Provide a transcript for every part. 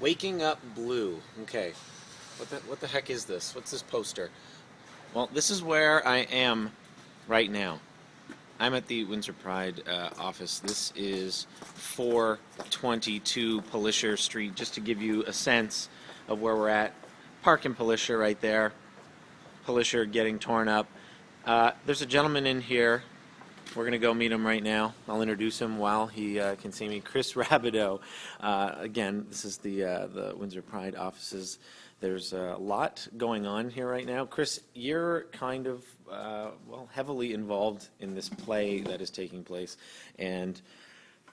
Waking Up Blue. Okay. What the heck is this? What's this poster? Well, this is where I am right now. I'm at the Windsor Pride office. This is 422 Pallisher Street, just to give you a sense of where we're at. Park in Pallisher right there. Pallisher getting torn up. There's a gentleman in here. We're going to go meet him right now. I'll introduce him while he can see me. Chris Rabideau. Again, this is the Windsor Pride offices. There's a lot going on here right now. Chris, you're kind of, well, heavily involved in this play that is taking place. And,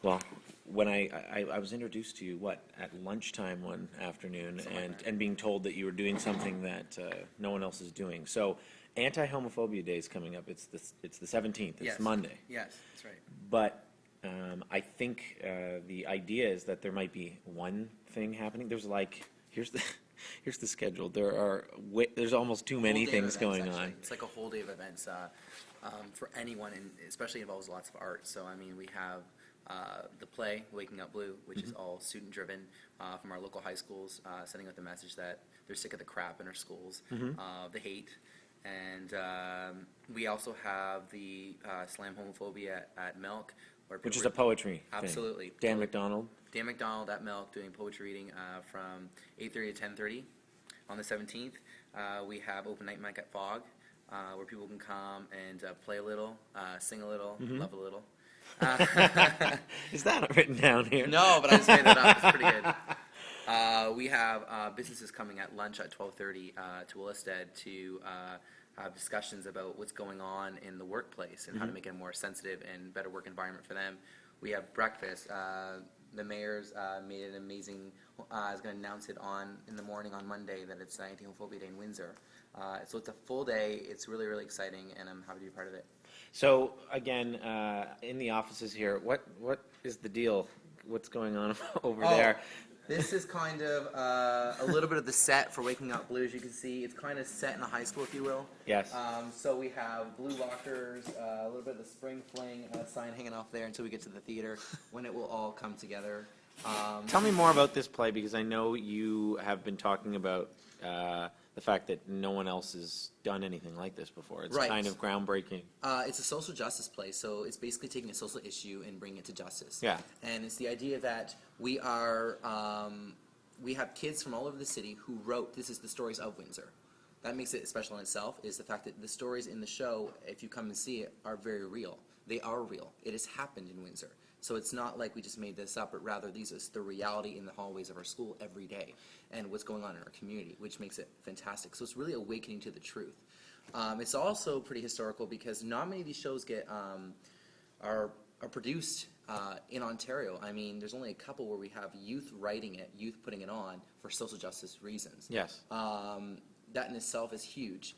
well, when I was introduced to you, at lunchtime one afternoon, and being told that you were doing something that no one else is doing. So, Anti-Homophobia Day is coming up. It's the 17th. It's Yes. Monday. Yes, that's right. But I think the idea is that there might be one thing happening. There's here's the schedule. There's almost too many Whole day of things events, going actually. on. It's like a whole day of events for anyone, and especially involves lots of art. So, I mean, we have the play, Waking Up Blue, which is all student-driven from our local high schools, sending out the message that they're sick of the crap in our schools, the hate. And we also have the Slam Homophobia at Milk. Which is a poetry thing. Absolutely. Dan McDonald. Dan McDonald at Milk doing poetry reading from 8:30 to 10:30 on the 17th. We have open night mic at Fog, where people can come and play a little, sing a little, love a little. Is that written down here? No, but I just made that up. It's pretty good. We have businesses coming at lunch at 12:30 to Willisted to have discussions about what's going on in the workplace and how to make it a more sensitive and better work environment for them. We have breakfast. The mayor's made an amazing, is going to announce it in the morning on Monday that it's Anti-Homophobia Day in Windsor. So it's a full day. It's really, really exciting, and I'm happy to be part of it. So again, in the offices here, what is the deal? What's going on over there? This is kind of a little bit of the set for Waking Up Blue. As you can see, it's kind of set in a high school, if you will. Yes. So we have blue lockers, a little bit of the spring fling sign hanging off there until we get to the theater, when it will all come together. Tell me more about this play, because I know you have been talking about the fact that no one else has done anything like this before. It's Right. kind of groundbreaking. It's a social justice play, so it's basically taking a social issue and bringing it to justice. Yeah. And it's the idea that we have kids from all over the city who wrote, this is the stories of Windsor. That makes it special in itself, is the fact that the stories in the show, if you come and see it, are very real. They are real. It has happened in Windsor. So it's not like we just made this up, but rather these is the reality in the hallways of our school every day and what's going on in our community, which makes it fantastic. So it's really awakening to the truth. It's also pretty historical because not many of these shows are produced in Ontario. I mean, there's only a couple where we have youth writing it, youth putting it on for social justice reasons. Yes. That in itself is huge.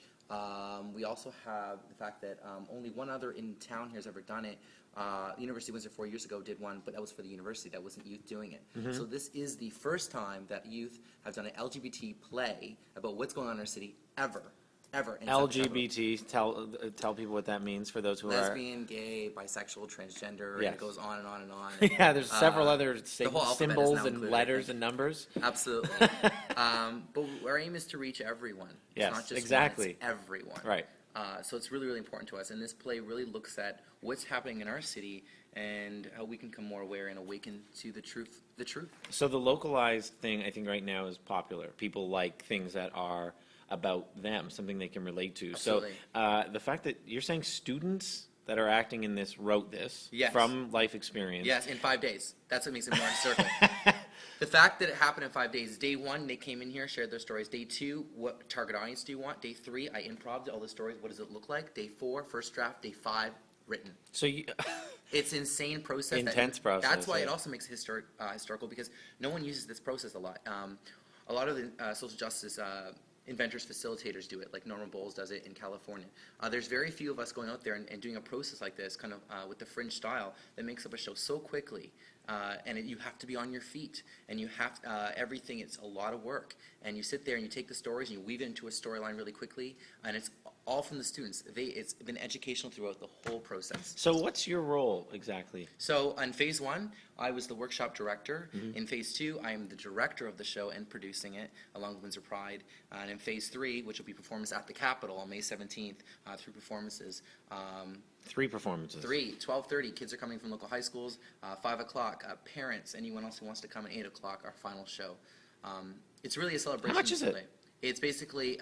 We also have the fact that only one other in town here has ever done it. The University of Windsor 4 years ago did one, but that was for the university. That wasn't youth doing it. So this is the first time that youth have done an LGBT play about what's going on in our city ever. In LGBT, tell people what that means for those who lesbian, gay, bisexual, transgender, and Yes. it goes on and on and on. Yeah, there's several other whole alphabet is symbols now and included, I letters think. and numbers. Absolutely. But our aim is to reach everyone. It's Yes, not just exactly. one, it's everyone. Right. So it's really, really important to us. And this play really looks at what's happening in our city and how we can become more aware and awaken to the truth. So the localized thing, I think, right now is popular. People like things that are about them, something they can relate to. Absolutely. So the fact that you're saying students that are acting in this wrote this Yes. from life experience. Yes, in 5 days. That's what makes it more historical. The fact that it happened in 5 days. Day 1, they came in here, shared their stories. Day 2, what target audience do you want? Day 3, I improv'd all the stories. What does it look like? Day 4, first draft. Day 5, written. So you, It's an insane process. Intense process, That's why yeah. it also makes it historical, because no one uses this process a lot. A lot of the social justice inventors, facilitators do it, like Norman Bowles does it in California. There's very few of us going out there and doing a process like this, kind of with the fringe style, that makes up a show so quickly. You have to be on your feet, and you have everything. It's a lot of work, and you sit there and you take the stories and you weave it into a storyline really quickly, and it's all from the students. It's been educational throughout the whole process. So what's your role exactly? So on phase 1, I was the workshop director. In phase 2, I am the director of the show and producing it along with Windsor Pride. And in phase 3, which will be performance at the Capitol on May 17th, 3 performances. 3 performances. 12:30, kids are coming from local high schools. 5 o'clock, parents, anyone else who wants to come at 8 o'clock, our final show. It's really a celebration. How much is it? Sunday. It's basically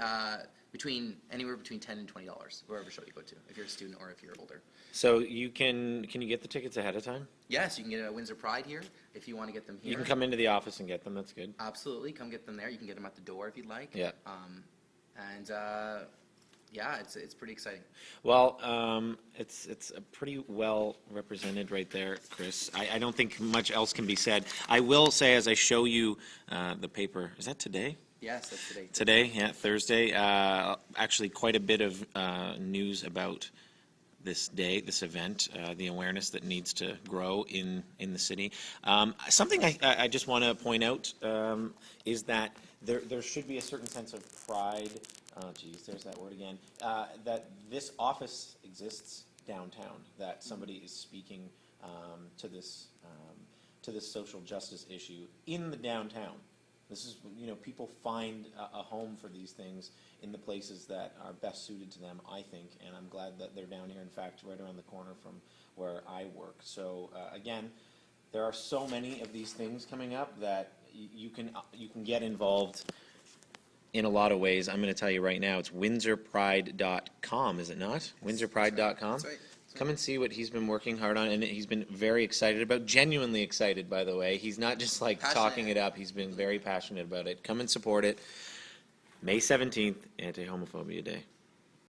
anywhere between $10 and $20, wherever show you go to, if you're a student or if you're older. So can you get the tickets ahead of time? Yes, you can get it at Windsor Pride here if you want to get them here. You can come into the office and get them. That's good. Absolutely, come get them there. You can get them at the door if you'd like. Yeah. Yeah, it's pretty exciting. Well, it's a pretty well represented right there, Chris. I don't think much else can be said. I will say, as I show you the paper, is that today? Yes, that's today. Today, yeah, Thursday. Actually, quite a bit of news about this day, this event, the awareness that needs to grow in the city. Something I just want to point out is that there should be a certain sense of pride. Oh, geez, there's that word again. That this office exists downtown. That somebody is speaking to this social justice issue in the downtown. This is, people find a home for these things in the places that are best suited to them, I think, and I'm glad that they're down here, in fact, right around the corner from where I work. So, again, there are so many of these things coming up that you can get involved in a lot of ways. I'm going to tell you right now, it's windsorpride.com, is it not? Windsorpride.com? That's right. Come and see what he's been working hard on, and he's been very excited about, genuinely excited, by the way. He's not just like talking it up. He's been very passionate about it. Come and support it. May 17th, Anti-Homophobia Day.